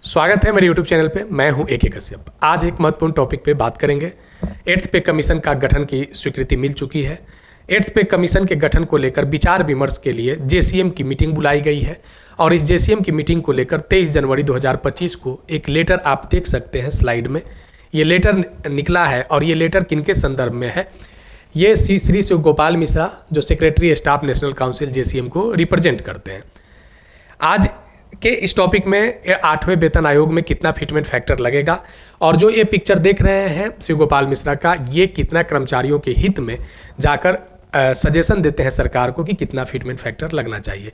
स्वागत है मेरे YouTube चैनल पे। मैं हूं AK कश्यप। आज एक महत्वपूर्ण टॉपिक पे बात करेंगे। 8th पे कमीशन का गठन की स्वीकृति मिल चुकी है। 8th पे कमीशन के गठन को लेकर विचार विमर्श के लिए JCM की मीटिंग बुलाई गई है और इस JCM की मीटिंग को लेकर 23 जनवरी 2025 को एक लेटर आप देख सकते हैं स्लाइड में। ये लेटर निकला है और ये लेटर किनके संदर्भ में है? ये श्री शिव गोपाल मिश्रा जो secretary staff national council JCM को रिप्रेजेंट करते हैं। आज के इस टॉपिक में 8वें वेतन आयोग में कितना फिटमेंट फैक्टर लगेगा और जो ये पिक्चर देख रहे हैं शिव गोपाल मिश्रा का, ये कितना कर्मचारियों के हित में जाकर सजेशन देते हैं सरकार को कि कितना फिटमेंट फैक्टर लगना चाहिए।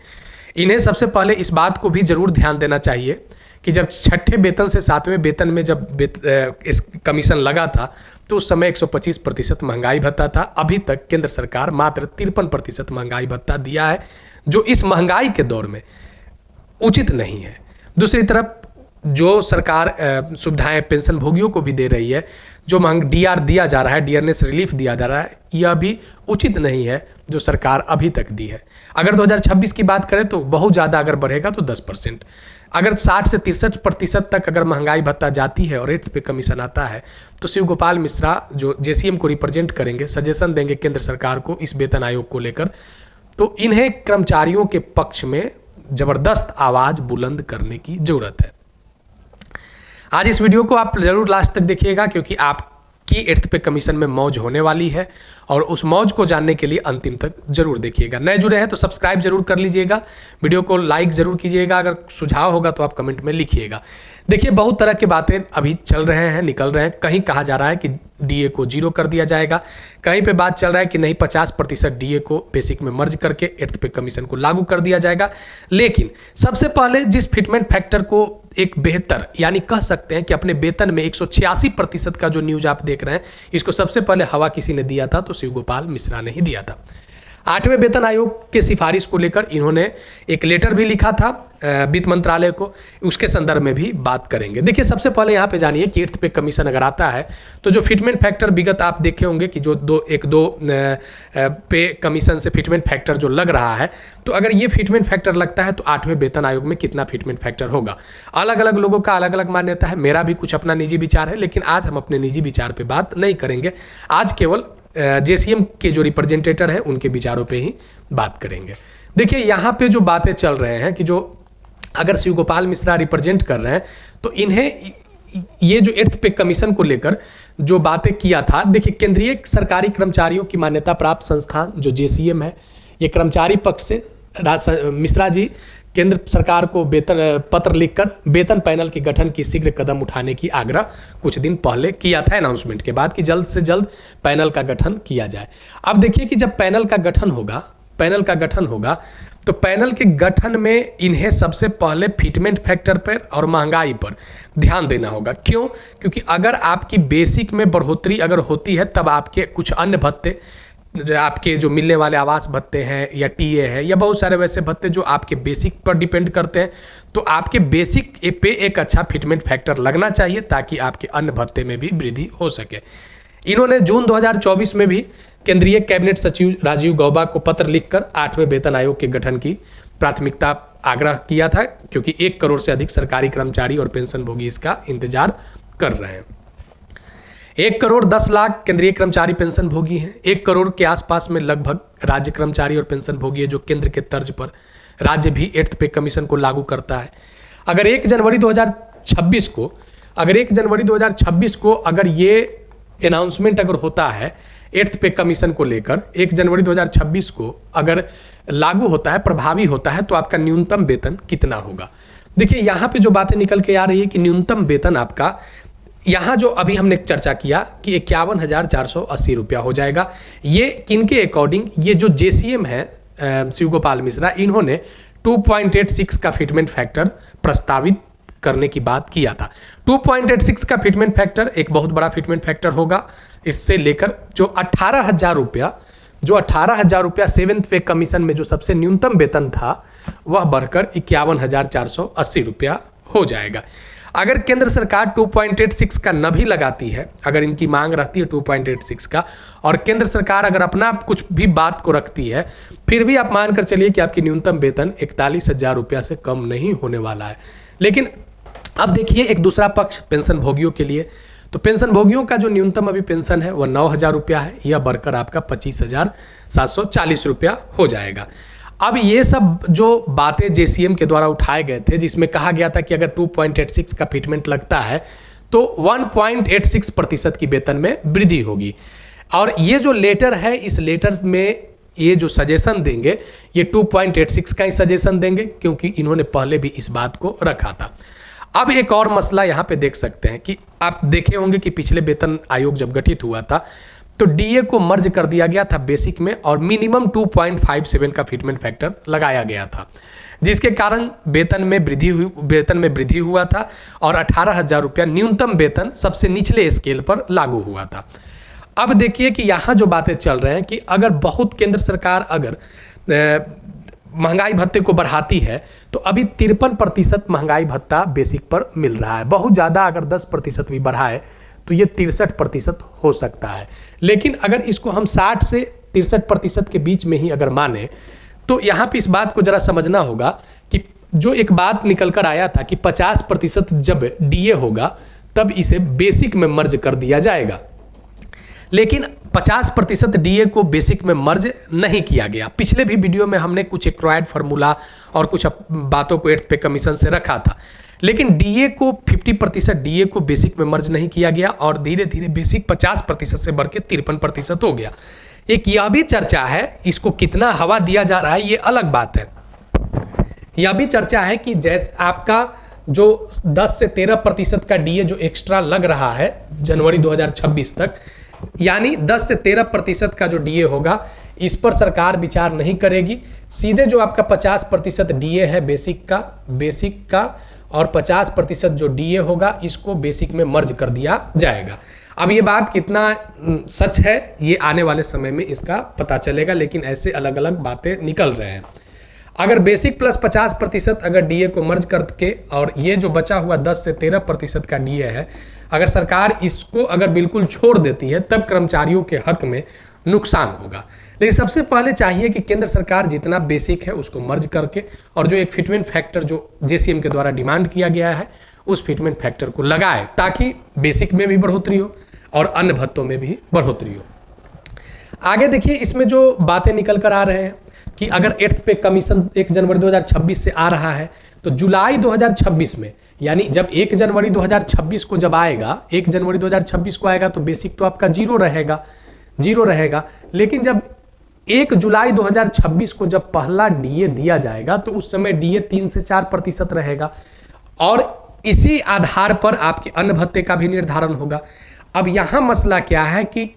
इन्हें सबसे पहले इस बात को भी ज़रूर ध्यान देना चाहिए कि जब 6ठे वेतन से 7वें वेतन में जब इस कमीशन लगा था तो उस समय 125% महंगाई भत्ता था। अभी तक केंद्र सरकार मात्र 53% महंगाई भत्ता दिया है, जो इस महंगाई के दौर में उचित नहीं है। दूसरी तरफ जो सरकार सुविधाएं पेंशन भोगियों को भी दे रही है, जो DR दिया जा रहा है, डियरनेस रिलीफ दिया जा रहा है, यह भी उचित नहीं है जो सरकार अभी तक दी है। अगर 2026 की बात करें तो बहुत ज़्यादा अगर बढ़ेगा तो 10%। अगर 60 से 63% तक अगर महंगाई भत्ता जाती है और 8th पे कमीशन आता है तो शिव गोपाल मिश्रा जो JCM को रिप्रेजेंट करेंगे, सजेशन देंगे केंद्र सरकार को इस वेतन आयोग को लेकर, तो इन्हें कर्मचारियों के पक्ष में जबरदस्त आवाज बुलंद करने की जरूरत है। आज इस वीडियो को आप जरूर लास्ट तक देखिएगा क्योंकि आपकी 8th पे कमीशन में मौज होने वाली है और उस मौज को जानने के लिए अंतिम तक जरूर देखिएगा। नए जुड़े हैं तो सब्सक्राइब जरूर कर लीजिएगा, वीडियो को लाइक जरूर कीजिएगा, अगर सुझाव होगा तो आप कमेंट में लिखिएगा। देखिए, बहुत तरह की बातें अभी चल रहे हैं, निकल रहे हैं। कहीं कहा जा रहा है कि DA को 0 कर दिया जाएगा, कहीं पे बात चल रहा है कि नहीं 50% DA को बेसिक में मर्ज करके 8th पे कमीशन को लागू कर दिया जाएगा। लेकिन सबसे पहले जिस फिटमेंट फैक्टर को एक बेहतर यानी कह सकते हैं कि अपने वेतन में 186% का जो न्यूज आप देख रहे हैं, इसको सबसे पहले हवा किसी ने दिया था तो शिव गोपाल मिश्रा ने ही दिया था। 8वें वेतन आयोग के सिफारिश को लेकर इन्होंने एक लेटर भी लिखा था वित्त मंत्रालय को, उसके संदर्भ में भी बात करेंगे। देखिए, सबसे पहले यहाँ पे जानिए कि 8th पे कमीशन अगर आता है तो जो फिटमेंट फैक्टर विगत आप देखे होंगे कि जो दो पे कमीशन से फिटमेंट फैक्टर जो लग रहा है, तो अगर ये फिटमेंट फैक्टर लगता है तो 8वें वेतन आयोग में कितना फिटमेंट फैक्टर होगा। अलग अलग लोगों का अलग अलग मान्यता है, मेरा भी कुछ अपना निजी विचार है, लेकिन आज हम अपने निजी विचार पर बात नहीं करेंगे। आज केवल JCM के जो रिप्रेजेंटेटर हैं उनके विचारों पे ही बात करेंगे। देखिए, यहाँ पे जो बातें चल रहे हैं कि जो अगर शिव गोपाल मिश्रा रिप्रेजेंट कर रहे हैं तो इन्हें ये जो 8th पे कमीशन को लेकर जो बातें किया था, देखिए केंद्रीय सरकारी कर्मचारियों की मान्यता प्राप्त संस्थान जो JCM है, ये कर्मचारी पक्ष से मिश्रा जी केंद्र सरकार को वेतन पत्र लिखकर वेतन पैनल के गठन की शीघ्र कदम उठाने की आग्रह कुछ दिन पहले किया था अनाउंसमेंट के बाद कि जल्द से जल्द पैनल का गठन किया जाए। अब देखिए कि जब पैनल का गठन होगा तो पैनल के गठन में इन्हें सबसे पहले फिटमेंट फैक्टर पर और महंगाई पर ध्यान देना होगा। क्यों? क्योंकि अगर आपकी बेसिक में बढ़ोतरी अगर होती है तब आपके कुछ अन्य भत्ते, आपके जो मिलने वाले आवास भत्ते हैं या TA है या बहुत सारे वैसे भत्ते जो आपके बेसिक पर डिपेंड करते हैं, तो आपके बेसिक पे एक अच्छा फिटमेंट फैक्टर लगना चाहिए ताकि आपके अन्य भत्ते में भी वृद्धि हो सके। इन्होंने जून 2024 में भी केंद्रीय कैबिनेट सचिव राजीव गौबा को पत्र लिखकर 8वें वेतन आयोग के गठन की प्राथमिकता आग्रह किया था, क्योंकि 1 करोड़ से अधिक सरकारी कर्मचारी और पेंशन भोगी इसका इंतजार कर रहे हैं। 1 करोड़ 10 लाख केंद्रीय कर्मचारी पेंशन भोगी हैं। 1 करोड़ के आसपास में लगभग राज्य कर्मचारी और पेंशन भोगी है, जो केंद्र के तर्ज पर राज्य भी 8th पे कमीशन को लागू करता है। अगर 1 जनवरी 2026 को अगर ये अनाउंसमेंट अगर होता है 8th पे कमीशन को लेकर, 1 जनवरी 2026 को अगर लागू होता है, प्रभावी होता है, तो आपका न्यूनतम वेतन कितना होगा। देखिए, यहाँ पे जो बातें निकल के आ रही है कि न्यूनतम वेतन आपका यहाँ जो अभी हमने चर्चा किया कि 51,480 रुपया हो जाएगा। ये किनके अकॉर्डिंग? ये जो JCM है शिव गोपाल मिश्रा, इन्होंने 2.86 का फिटमेंट फैक्टर प्रस्तावित करने की बात किया था। 2.86 का फिटमेंट फैक्टर एक बहुत बड़ा फिटमेंट फैक्टर होगा। इससे लेकर जो 18,000 रुपया 7th पे कमीशन में जो सबसे न्यूनतम वेतन था वह बढ़कर 51,480 रुपया हो जाएगा। अगर केंद्र सरकार 2.86 का न भी लगाती है, अगर इनकी मांग रहती है 2.86 का, और केंद्र सरकार अगर अपना कुछ भी बात को रखती है, फिर भी आप मानकर चलिए कि आपकी न्यूनतम वेतन 41,000 रुपया से कम नहीं होने वाला है। लेकिन अब देखिए एक दूसरा पक्ष पेंशन भोगियों के लिए, तो पेंशन भोगियों का जो न्यूनतम अभी पेंशन है वह 9,000 रुपया है, यह बढ़कर आपका 25,740 रुपया हो जाएगा। अब ये सब जो बातें जेसीएम के द्वारा उठाए गए थे, जिसमें कहा गया था कि अगर 2.86 का फिटमेंट लगता है तो 1.86% की वेतन में वृद्धि होगी, और ये जो लेटर है, इस लेटर में ये जो सजेशन देंगे ये 2.86 का ही सजेशन देंगे, क्योंकि इन्होंने पहले भी इस बात को रखा था। अब एक और मसला यहाँ पे देख सकते हैं कि आप देखे होंगे कि पिछले वेतन आयोग जब गठित हुआ था तो डीए को मर्ज कर दिया गया था बेसिक में, और मिनिमम 2.57 का फिटमेंट फैक्टर लगाया गया था, जिसके कारण वेतन में वृद्धि हुआ था और 18,000 रुपया न्यूनतम वेतन सबसे निचले स्केल पर लागू हुआ था। अब देखिए कि यहाँ जो बातें चल रहे हैं कि अगर बहुत केंद्र सरकार अगर महंगाई भत्ते को बढ़ाती है तो अभी 53% महंगाई भत्ता बेसिक पर मिल रहा है। बहुत ज़्यादा अगर 10% भी बढ़ाए तो ये 63% हो सकता है, लेकिन अगर इसको हम 60 से 63% के बीच में ही अगर माने तो यहाँ पे इस बात को ज़रा समझना होगा कि जो एक बात निकल कर आया था कि 50% जब डीए होगा तब इसे बेसिक में मर्ज कर दिया जाएगा, लेकिन 50% डीए को बेसिक में मर्ज नहीं किया गया। पिछले भी वीडियो में हमने कुछ एक्वायर्ड फार्मूला और कुछ बातों को एट्थ पे कमीशन से रखा था, लेकिन डीए को 50% डीए को बेसिक में मर्ज नहीं किया गया और धीरे धीरे बेसिक 50% से बढ़ के 53% हो गया। एक यह भी चर्चा है, इसको कितना हवा दिया जा रहा है ये अलग बात है। यह भी चर्चा है कि जैसे आपका जो 10 से 13% का डीए जो एक्स्ट्रा लग रहा है जनवरी 2026 तक, यानी 10 से 13% का जो डीए होगा इस पर सरकार विचार नहीं करेगी। सीधे जो आपका 50% डीए है बेसिक का और 50% जो डीए होगा इसको बेसिक में मर्ज कर दिया जाएगा। अब ये बात कितना सच है ये आने वाले समय में इसका पता चलेगा, लेकिन ऐसे अलग अलग बातें निकल रहे हैं। अगर बेसिक प्लस 50% अगर डीए को मर्ज करके और ये जो बचा हुआ 10 से 13% का डीए है, अगर सरकार इसको अगर बिल्कुल छोड़ देती है तब कर्मचारियों के हक में नुकसान होगा। लेकिन सबसे पहले चाहिए कि केंद्र सरकार जितना बेसिक है उसको मर्ज करके और जो एक फिटमेंट फैक्टर जो जेसीएम के द्वारा डिमांड किया गया है उस फिटमेंट फैक्टर को लगाए, ताकि बेसिक में भी बढ़ोतरी हो और अन्य भत्तों में भी बढ़ोतरी हो। आगे देखिए इसमें जो बातें निकल कर आ रहे हैं कि अगर एट्थ पे कमीशन 1 जनवरी 2026 से आ रहा है तो जुलाई 2026 में, यानी जब 1 जनवरी 2026 को जब आएगा, 1 जनवरी 2026 को आएगा तो बेसिक तो आपका जीरो रहेगा, लेकिन जब 1 जुलाई 2026 को जब पहला डीए दिया जाएगा तो उस समय डीए 3 से 4% रहेगा और इसी आधार पर आपके अन्य भत्ते का भी निर्धारण होगा। अब यहाँ मसला क्या है कि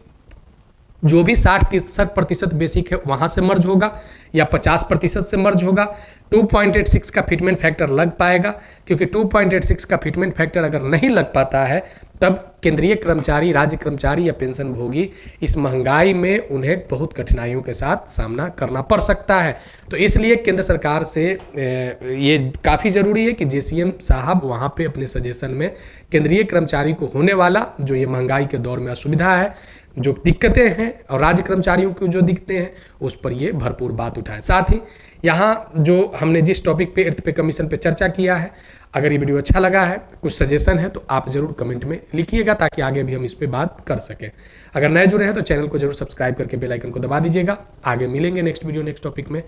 जो भी 60-63% बेसिक है वहां से मर्ज होगा या 50% से मर्ज होगा। 2.86 का फिटमेंट फैक्टर लग पाएगा, क्योंकि 2.86 का फिटमेंट फैक्टर अगर नहीं लग पाता है तब केंद्रीय कर्मचारी, राज्य कर्मचारी या पेंशन भोगी इस महंगाई में उन्हें बहुत कठिनाइयों के साथ सामना करना पड़ सकता है। तो इसलिए केंद्र सरकार से ये काफ़ी ज़रूरी है कि जेसीएम साहब वहाँ पे अपने सजेशन में केंद्रीय कर्मचारी को होने वाला जो ये महंगाई के दौर में असुविधा है, जो दिक्कतें हैं और राज्य कर्मचारियों को जो दिक्कतें हैं उस पर ये भरपूर बात उठाएं। साथ ही यहाँ जो हमने जिस टॉपिक पे एट्थ पे कमीशन पे चर्चा किया है, अगर ये वीडियो अच्छा लगा है, कुछ सजेशन है तो आप ज़रूर कमेंट में लिखिएगा ताकि आगे भी हम इस पे बात कर सकें। अगर नए जुड़े हैं तो चैनल को जरूर सब्सक्राइब करके बेल आइकन को दबा दीजिएगा। आगे मिलेंगे नेक्स्ट वीडियो नेक्स्ट टॉपिक में।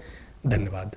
धन्यवाद।